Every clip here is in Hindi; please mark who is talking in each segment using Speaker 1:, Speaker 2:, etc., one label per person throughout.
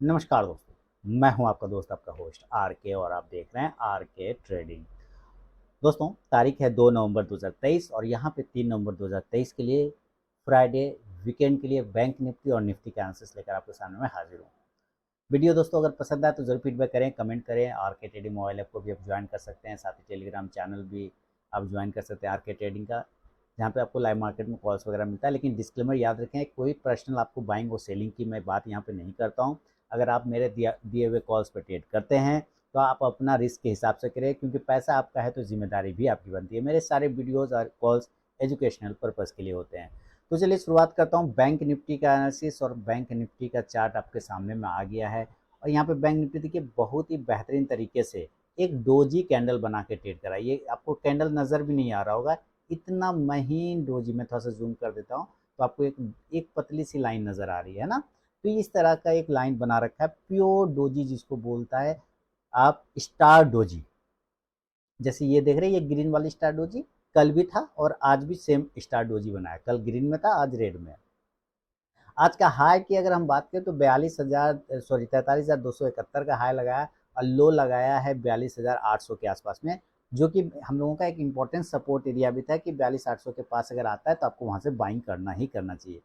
Speaker 1: नमस्कार दोस्तों, मैं हूं आपका दोस्त आपका होस्ट आर के और आप देख रहे हैं आर के ट्रेडिंग। दोस्तों, तारीख है 2 नवंबर 2023 और यहां पे 3 नवंबर 2023 के लिए फ्राइडे वीकेंड के लिए बैंक निफ्टी और निफ्टी के आंसर्स लेकर आपके सामने मैं हाजिर हूं। वीडियो दोस्तों अगर पसंद आए तो जरूर फीडबैक करें, कमेंट करें। आर के ट्रेडिंग मोबाइल ऐप को भी आप ज्वाइन कर सकते हैं, साथ ही टेलीग्राम चैनल भी आप ज्वाइन कर सकते हैं आर के ट्रेडिंग का, जहाँ पे आपको लाइव मार्केट में कॉल्स वगैरह मिलता है। लेकिन डिस्क्लेमर याद रखें, कोई पर्सनल आपको बाइंग और सेलिंग की मैं बात यहाँ पे नहीं करता हूँ। अगर आप मेरे दिए हुए कॉल्स पर ट्रेड करते हैं तो आप अपना रिस्क के हिसाब से करें, क्योंकि पैसा आपका है तो जिम्मेदारी भी आपकी बनती है। मेरे सारे वीडियोज़ और कॉल्स एजुकेशनल पर्पज़ के लिए होते हैं। तो चलिए शुरुआत करता हूँ बैंक निफ्टी का एनालिसिस। और बैंक निफ्टी का चार्ट आपके सामने में आ गया है और यहाँ पे बैंक निफ्टी देखिए बहुत ही बेहतरीन तरीके से एक डोजी कैंडल बना के ट्रेड करा। ये आपको कैंडल नज़र भी नहीं आ रहा होगा, इतना महीन डोजी। मैं थोड़ा सा जूम कर देता हूँ तो आपको एक एक पतली सी लाइन नज़र आ रही है ना। तो इस तरह का एक लाइन बना रखा है, प्योर डोजी जिसको बोलता है आप, स्टार डोजी। जैसे ये देख रहे हैं, ये ग्रीन वाली स्टार डोजी कल भी था और आज भी सेम स्टार डोजी बना है। कल ग्रीन में था, आज रेड में है। आज का हाई की अगर हम बात करें तो 43,271 का हाई लगाया और लो लगाया है 42,800 के आसपास में, जो कि हम लोगों का एक इंपॉर्टेंट सपोर्ट एरिया भी था कि 42,800 के पास अगर आता है तो आपको वहां से बाइंग करना ही करना चाहिए।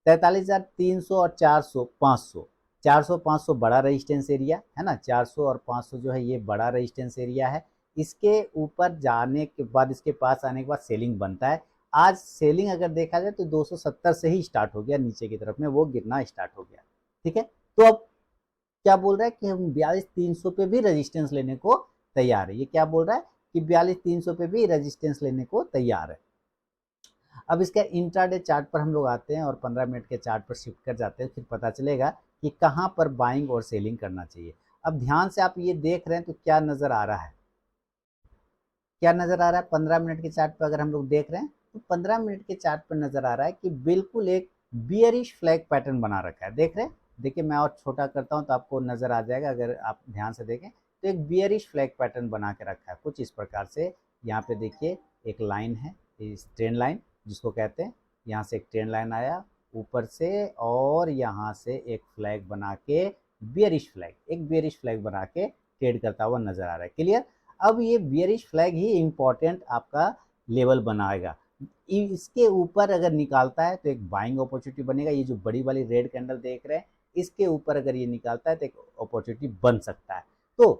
Speaker 1: 43,300 और 400 500, 400 500 बड़ा रेजिस्टेंस एरिया है ना। 400 और 500 जो है ये बड़ा रेजिस्टेंस एरिया है। इसके ऊपर जाने के बाद, इसके पास आने के बाद सेलिंग बनता है। आज सेलिंग अगर देखा जाए तो 270 से ही स्टार्ट हो गया, नीचे की तरफ में वो गिरना स्टार्ट हो गया। ठीक है, तो अब क्या बोल रहा है कि हम 42,300 पे भी रेजिस्टेंस लेने को तैयार है। ये क्या बोल रहा है कि 42,300 पे भी रेजिस्टेंस लेने को तैयार है। अब इसका इंट्राडे चार्ट पर हम लोग आते हैं और 15 मिनट के चार्ट पर शिफ्ट कर जाते हैं, फिर पता चलेगा कि कहाँ पर बाइंग और सेलिंग करना चाहिए। अब ध्यान से आप ये देख रहे हैं तो क्या नज़र आ रहा है, क्या नज़र आ रहा है 15 मिनट के चार्ट पर अगर हम लोग देख रहे हैं तो 15 मिनट के चार्ट पर नज़र आ रहा है कि बिल्कुल एक बियरिश फ्लैग पैटर्न बना रखा है। देख रहे हैं, देखिए मैं और छोटा करता हूँ तो आपको नज़र आ जाएगा। अगर आप ध्यान से देखें तो एक बियरिश फ्लैग पैटर्न बना के रखा है कुछ इस प्रकार से। यहाँ पे देखिए एक लाइन है, इस ट्रेंड लाइन जिसको कहते हैं। यहाँ से एक ट्रेंड लाइन आया ऊपर से और यहाँ से एक फ्लैग बना के, बियरिश फ्लैग, एक बियरिश फ्लैग बना के ट्रेड करता हुआ नजर आ रहा है। क्लियर। अब ये बियरिश फ्लैग ही इंपॉर्टेंट आपका लेवल बनाएगा। इसके ऊपर अगर निकालता है तो एक बाइंग अपॉर्चुनिटी बनेगा। ये जो बड़ी वाली रेड कैंडल देख रहे हैं, इसके ऊपर अगर ये निकालता है तो एक अपॉर्चुनिटी बन सकता है। तो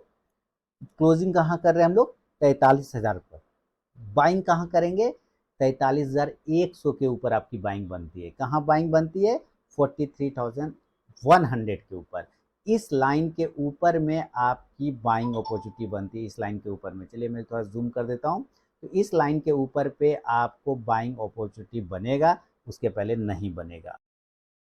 Speaker 1: क्लोजिंग कहाँ कर रहे हैं हम लोग, 43,000 पर। बाइंग कहाँ करेंगे, 43,100 के ऊपर आपकी बाइंग बनती है। कहाँ बाइंग बनती है, 43,100 के ऊपर। इस लाइन के ऊपर में आपकी बाइंग अपॉर्चुनिटी बनती है, इस लाइन के ऊपर में। चलिए मैं थोड़ा जूम कर देता हूँ। तो इस लाइन के ऊपर पे आपको बाइंग अपॉर्चुनिटी बनेगा, उसके पहले नहीं बनेगा।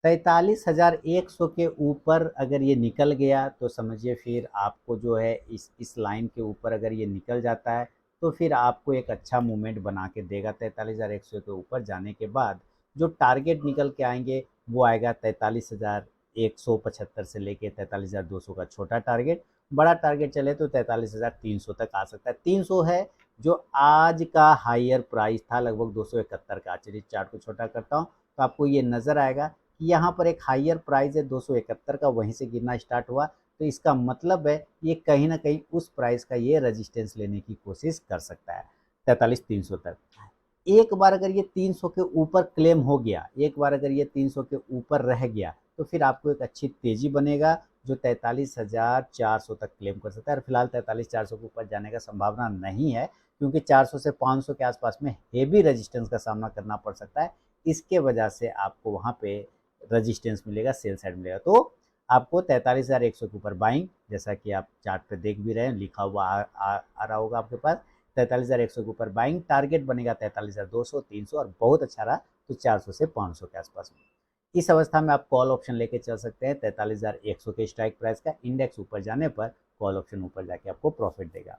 Speaker 1: 43,100 के ऊपर अगर ये निकल गया तो समझिए फिर आपको जो है इस लाइन के ऊपर अगर ये निकल जाता है तो फिर आपको एक अच्छा मूवमेंट बना के देगा। 43,100 के ऊपर जाने के बाद जो टारगेट निकल के आएंगे वो आएगा 43,175 से लेके 43,200 का छोटा टारगेट। बड़ा टारगेट चले तो 43,300 तक आ सकता है। 300 है जो आज का हायर प्राइस था, लगभग 271 का। चलिए चार्ट को छोटा करता हूँ तो आपको ये नज़र आएगा कि यहाँ पर एक हायर प्राइस है 271 का, वहीं से गिरना स्टार्ट हुआ। तो इसका मतलब है ये कहीं ना कहीं उस प्राइस का ये रेजिस्टेंस लेने की कोशिश कर सकता है 43,300 तक। एक बार अगर ये 300 के ऊपर क्लेम हो गया, एक बार अगर ये 300 के ऊपर रह गया तो फिर आपको एक अच्छी तेजी बनेगा जो 43,400 तक क्लेम कर सकता है। और फिलहाल 43,400 के ऊपर जाने का संभावना नहीं है, क्योंकि 400 से 500 के आसपास में हेवी रेजिस्टेंस का सामना करना पड़ सकता है। इसके वजह से आपको वहाँ पे रजिस्टेंस मिलेगा, सेल साइड मिलेगा। तो आपको 43,100 के ऊपर बाइंग, जैसा कि आप चार्ट पे देख भी रहे हैं, लिखा हुआ आ रहा होगा आपके पास। 43,100 के ऊपर बाइंग टारगेट बनेगा 43,200, 300 और बहुत अच्छा रहा तो 400 से 500 के आसपास में। इस अवस्था में आप कॉल ऑप्शन लेके चल सकते हैं। 43,100 के स्ट्राइक प्राइस का इंडेक्स ऊपर जाने पर कॉल ऑप्शन ऊपर जाके आपको प्रॉफिट देगा।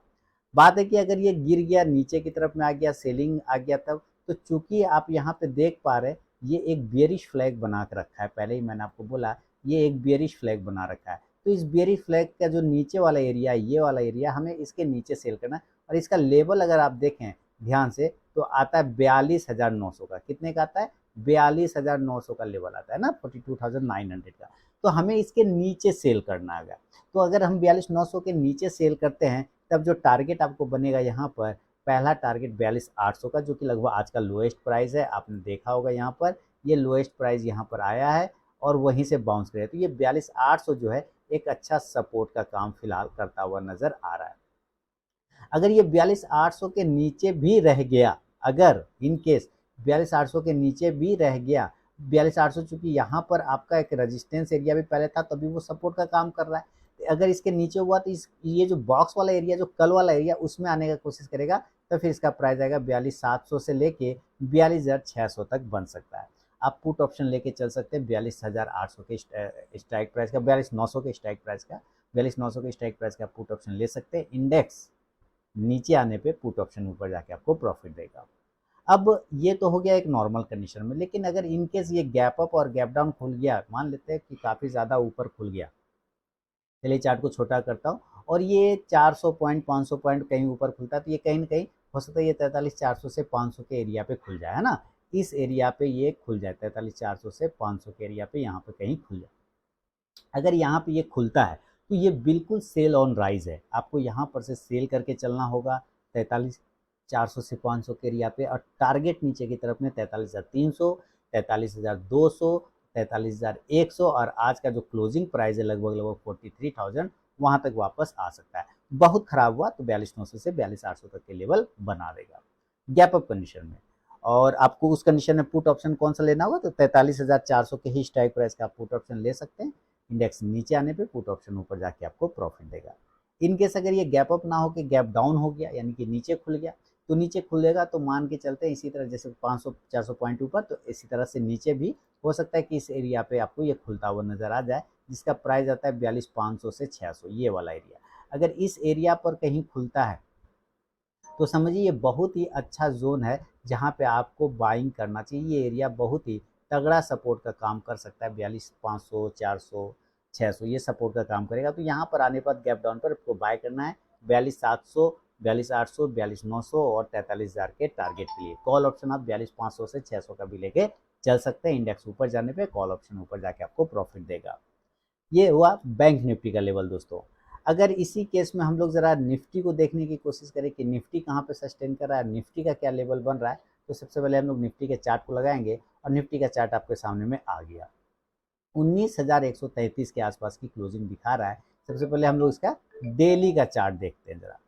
Speaker 1: बात है कि अगर ये गिर गया, नीचे की तरफ में आ गया, सेलिंग आ गया, तब तो चूंकि आप यहाँ पे देख पा रहे हैं ये एक बियरिश फ्लैग बना के रखा है। पहले ही मैंने आपको बोला ये एक बियरिश फ्लैग बना रखा है। तो इस बियरिश फ्लैग का जो नीचे वाला एरिया, ये वाला एरिया हमें इसके नीचे सेल करना है। और इसका लेवल अगर आप देखें ध्यान से तो आता है 42,900 का। कितने का आता है, 42,900 का लेवल आता है ना, 42,900 का। तो हमें इसके नीचे सेल करना होगा। तो अगर हम 42,900 के नीचे सेल करते हैं तब जो टारगेट आपको बनेगा यहाँ पर, पहला टारगेट 42,800 का, जो कि लगभग आज का लोएस्ट प्राइस है। आपने देखा होगा यहाँ पर ये लोएस्ट प्राइस यहाँ पर आया है और वहीं से बाउंस करे, तो ये 42,800 जो है एक अच्छा सपोर्ट का काम फिलहाल करता हुआ नजर आ रहा है। अगर ये 42,800 के नीचे भी रह गया, अगर इन केस 42,800 के नीचे भी रह गया, 42,800 चूंकि यहाँ पर आपका एक रेजिस्टेंस एरिया भी पहले था, तभी वो सपोर्ट का काम कर रहा है। अगर इसके नीचे हुआ तो ये जो बॉक्स वाला एरिया, जो कल वाला एरिया, उसमें आने का कोशिश करेगा, तो फिर इसका प्राइस आएगा 42,700 से लेके 42,600 तक बन सकता है। आप पुट ऑप्शन लेके चल सकते हैं 42,800 के स्ट्राइक प्राइस का, 42,900 के स्ट्राइक प्राइस का, 42,900 के स्ट्राइक प्राइस का पुट ऑप्शन ले सकते हैं। इंडेक्स नीचे आने पे पुट ऑप्शन ऊपर जाके आपको प्रॉफिट देगा। अब ये तो हो गया एक नॉर्मल कंडीशन में, लेकिन अगर इनकेस ये गैप अप और गैप डाउन खुल गया, मान लेते हैं कि काफ़ी ज़्यादा ऊपर खुल गया, चलिए चार्ट को छोटा करता हूँ, और ये 400 पॉइंट 500 पॉइंट कहीं ऊपर खुलता है, तो ये कहीं ना कहीं हो सकता है ये 43,400 से 500 के एरिया पे खुल जाए, है ना। इस एरिया पे ये खुल जाए, 43,400 से 500 के एरिया पे यहाँ पे कहीं खुल जाए। अगर यहाँ पे ये खुलता है तो ये बिल्कुल सेल ऑन राइज है, आपको यहाँ पर से सेल करके चलना होगा 43,400 से 500 के एरिया पे, और टारगेट नीचे की तरफ में 43,300, 43,200, 43,100, और आज का जो क्लोजिंग प्राइस है लगभग 43,000, वहां तक वापस आ सकता है। बहुत खराब हुआ तो 42,900 से 42,800 तक के लेवल बना देगा गैप अप कंडीशन में। और आपको उस कंडीशन में पुट ऑप्शन कौन सा लेना होगा, तो 43,400 के ही स्ट्राइक प्राइस का पुट ऑप्शन ले सकते हैं। इंडेक्स नीचे आने पे पुट ऑप्शन ऊपर जाके आपको प्रॉफिट देगा। इनकेस अगर ये गैप अप ना हो के गैप डाउन हो गया, यानी कि नीचे खुल गया, तो नीचे खुलेगा तो मान के चलते हैं इसी तरह, जैसे 500-400 पॉइंट ऊपर, तो इसी तरह से नीचे भी हो सकता है कि इस एरिया पे आपको ये खुलता हुआ नजर आ जाए, जिसका प्राइस आता है 42,500 से 600, ये वाला एरिया। अगर इस एरिया पर कहीं खुलता है तो समझिए ये बहुत ही अच्छा जोन है जहाँ पे आपको बाइंग करना चाहिए। ये एरिया बहुत ही तगड़ा सपोर्ट का काम कर सकता है, 42,500, 400, 600 ये सपोर्ट का काम करेगा। तो यहाँ पर आने पर गैप डाउन पर आपको बाय करना है 42,700, 42,800, 42,900 और 43,000 के टारगेट के लिए। कॉल ऑप्शन आप 42,500 से 600 का भी लेके चल सकते हैं। इंडेक्स ऊपर जाने पे कॉल ऑप्शन ऊपर जाके आपको प्रॉफिट देगा। ये हुआ बैंक निफ्टी का लेवल दोस्तों। अगर इसी केस में हम लोग ज़रा निफ्टी को देखने की कोशिश करें कि निफ्टी कहाँ पे सस्टेन कर रहा है, निफ्टी का क्या लेवल बन रहा है, तो सबसे पहले हम लोग निफ्टी के चार्ट को लगाएंगे, और निफ्टी का चार्ट आपके सामने में आ गया। 19,133 के आसपास की क्लोजिंग दिखा रहा है। सबसे पहले हम लोग इसका डेली का चार्ट देखते हैं जरा,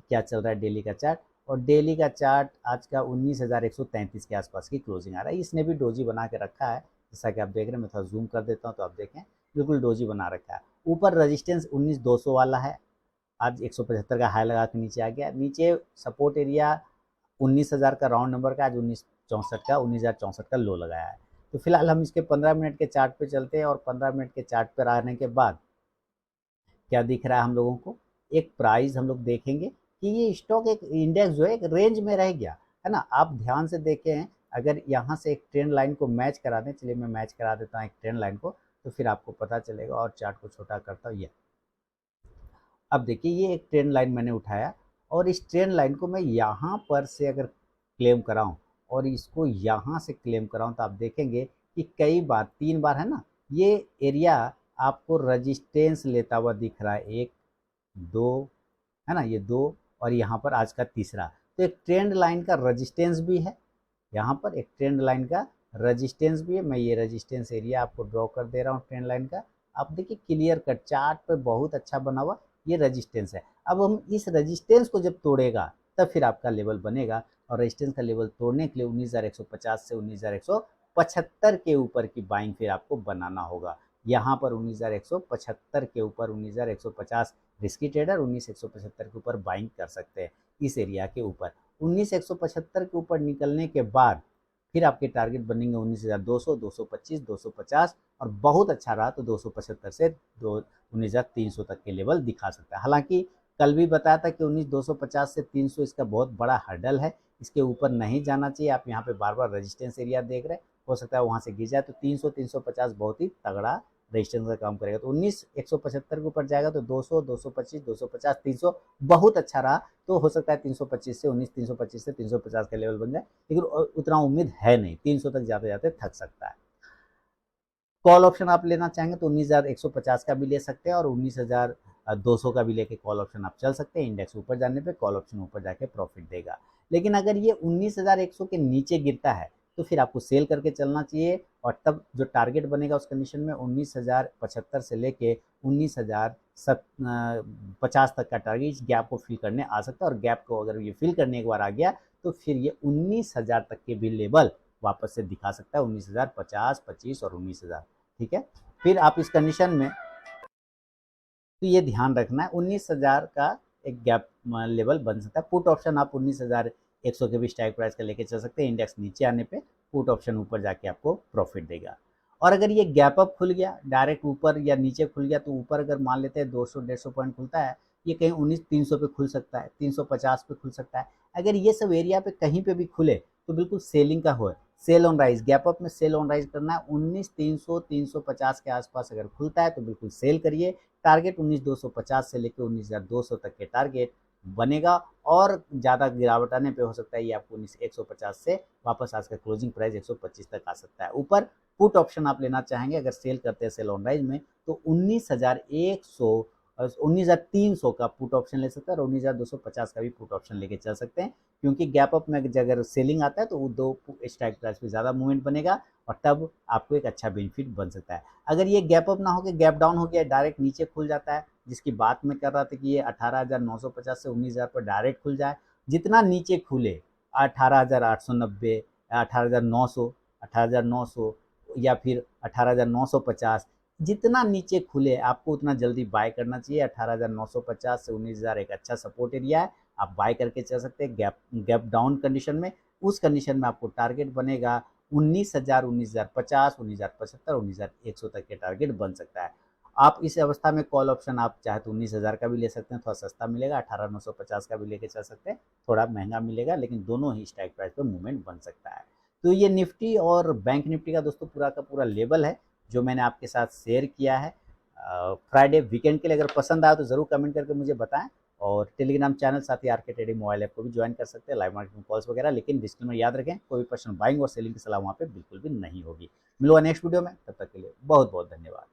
Speaker 1: क्या चल रहा है डेली का चार्ट। और डेली का चार्ट आज का 19,133 के आसपास की क्लोजिंग आ रहा है। इसने भी डोजी बना के रखा है, जैसा कि आप देख रहे हैं। मैं थोड़ा जूम कर देता हूँ तो आप देखें, बिल्कुल डोजी बना रखा है। ऊपर रजिस्टेंस 19,200 वाला है, आज 175 का हाई लगा के नीचे आ गया। नीचे सपोर्ट एरिया 19,000 का राउंड नंबर का, आज 19,064 का लो लगाया है। तो फिलहाल हम इसके 15 मिनट के चार्ट पे चलते हैं, और 15 मिनट के चार्ट पर आने के बाद क्या दिख रहा है हम लोगों को, एक प्राइस हम लोग देखेंगे कि ये स्टॉक, एक इंडेक्स जो है एक रेंज में रह गया है ना। आप ध्यान से देखें, अगर यहाँ से एक ट्रेंड लाइन को मैच करा दें, चलिए मैं मैच करा देता हूँ एक ट्रेंड लाइन को, तो फिर आपको पता चलेगा। और चार्ट को छोटा करता हूँ, ये अब देखिए ये एक ट्रेंड लाइन मैंने उठाया, और इस ट्रेंड लाइन को मैं यहाँ पर से अगर क्लेम कराऊँ और इसको यहाँ से क्लेम कराऊँ, तो आप देखेंगे कि कई बार, 3 बार है ना, ये एरिया आपको रजिस्टेंस लेता हुआ दिख रहा है। 1, 2, है ना, ये 2, और यहाँ पर आज का तीसरा। तो एक ट्रेंड लाइन का रजिस्टेंस भी है, यहाँ पर एक ट्रेंड लाइन का रजिस्टेंस भी है। मैं ये रजिस्टेंस एरिया आपको ड्रॉ कर दे रहा हूँ ट्रेंड लाइन का। आप देखिए क्लियर कट चार्ट पे बहुत अच्छा बना हुआ ये रजिस्टेंस है। अब हम इस रजिस्टेंस को जब तोड़ेगा तब फिर आपका लेवल बनेगा, और रजिस्टेंस का लेवल तोड़ने के लिए 19,150 से 19,175 के ऊपर की बाइंग फिर आपको बनाना होगा। यहाँ पर 19,175 के ऊपर, 19,150 रिस्की ट्रेडर 19,175 के ऊपर बाइंग कर सकते हैं इस एरिया के ऊपर। 19,175 के ऊपर निकलने के बाद फिर आपके टारगेट बनेंगे 19,200, 225, 250, और बहुत अच्छा रहा तो 275 से 19,300 तक के लेवल दिखा सकता है। हालांकि कल भी बताया था कि 19,250 से 300 इसका बहुत बड़ा हर्डल है, इसके ऊपर नहीं जाना चाहिए। आप यहाँ पे बार बार रेजिस्टेंस एरिया देख रहे हैं, हो सकता है वहाँ से गिर जाए, तो 300, 350 बहुत ही तगड़ा रेजिस्टेंस का काम करेगा। तो 19,175 के ऊपर जाएगा तो 200, 225, 250, 300 बहुत अच्छा रहा, तो हो सकता है 325 से 325 से 350 का लेवल बन जाए, लेकिन उतना उम्मीद है नहीं, 300 तक जाते जाते थक सकता है। कॉल ऑप्शन आप लेना चाहेंगे तो 19,150 का भी ले सकते हैं और 19,200 का भी लेके कॉल ऑप्शन आप चल सकते हैं। इंडेक्स ऊपर जाने पे कॉल ऑप्शन ऊपर जाके प्रॉफिट देगा। लेकिन अगर ये 19,100 के नीचे गिरता है तो फिर आपको सेल करके चलना चाहिए, और तब जो टारगेट बनेगा उस कंडीशन में 19,075 से लेके 19,050 तक का टारगेट इस गैप को फिल करने आ सकता है। और गैप को अगर ये फिल करने एक बार आ गया तो फिर ये 19,000 तक के भी लेवल वापस से दिखा सकता है, 19,050, 25 और 19,000। ठीक है, फिर आप इस कंडीशन में तो ये ध्यान रखना है 19,000 का एक गैप लेवल बन सकता है। पुट ऑप्शन आप 19,100 के भी स्ट्राइक प्राइस का लेके चल सकते हैं। इंडेक्स नीचे आने पे पुट ऑप्शन ऊपर जाके आपको प्रॉफिट देगा। और अगर ये गैप अप खुल गया, डायरेक्ट ऊपर या नीचे खुल गया, तो ऊपर अगर मान लेते हैं 200-150 पॉइंट खुलता है, ये कहीं 19,300 पे खुल सकता है, 350 पे खुल सकता है। अगर ये सब एरिया पे कहीं पे भी खुले तो बिल्कुल सेलिंग का हो, sell on rise, gap up में सेल ऑन राइज करना है। 19,300 350 के आसपास अगर खुलता है तो बिल्कुल सेल करिए। टारगेट 19,250 से लेकर 19,200 तक के टारगेट बनेगा, और ज़्यादा गिरावट आने पे हो सकता है ये आपको 19,150 से वापस आज का क्लोजिंग प्राइस 125 तक आ सकता है ऊपर। पुट ऑप्शन आप लेना चाहेंगे अगर सेल करते हैं सेल ऑन राइज में तो 19,300 का पुट ऑप्शन ले सकते हैं, और 19,250 का भी पुट ऑप्शन लेके चल सकते हैं। क्योंकि गैप अप में अगर सेलिंग आता है तो वो दो स्ट्राइक प्राइस पे ज़्यादा मूवमेंट बनेगा, और तब आपको एक अच्छा बेनिफिट बन सकता है। अगर ये गैप अप ना हो के गैप डाउन हो गया, डायरेक्ट नीचे खुल जाता है, जिसकी बात मैं कर रहा था कि ये 18,950 से 19,000 पर डायरेक्ट खुल जाए, जितना नीचे खुले 18,890, 18,900, 18,900 या फिर 18,950, जितना नीचे खुले आपको उतना जल्दी बाय करना चाहिए। 18,950 से 19,000 एक अच्छा सपोर्ट एरिया है, आप बाय करके चल सकते हैं गैप डाउन कंडीशन में। उस कंडीशन में आपको टारगेट बनेगा 19,000, 19,050, 19,075, 19,100 तक के टारगेट बन सकता है। आप इस अवस्था में कॉल ऑप्शन आप चाहे तो 19,000 का भी ले सकते हैं, थोड़ा सस्ता मिलेगा। 18,950 का भी लेके चल सकते हैं, थोड़ा महंगा मिलेगा, लेकिन दोनों ही स्ट्राइक प्राइस पर मूवमेंट बन सकता है। तो ये निफ्टी और बैंक निफ्टी का दोस्तों पूरा का पूरा लेवल है जो मैंने आपके साथ शेयर किया है फ्राइडे वीकेंड के लिए। अगर पसंद आया तो ज़रूर कमेंट करके मुझे बताएं, और टेलीग्राम चैनल साथ ही आरके ट्रेडिंग मोबाइल ऐप को भी ज्वाइन कर सकते हैं, लाइव मार्केटिंग कॉल्स वगैरह। लेकिन डिस्क्लेमर याद रखें, कोई भी पर्सन बाइंग और सेलिंग की सलाह वहाँ पे बिल्कुल भी नहीं होगी। मिलूंगा नेक्स्ट वीडियो में, तब तक के लिए बहुत बहुत धन्यवाद।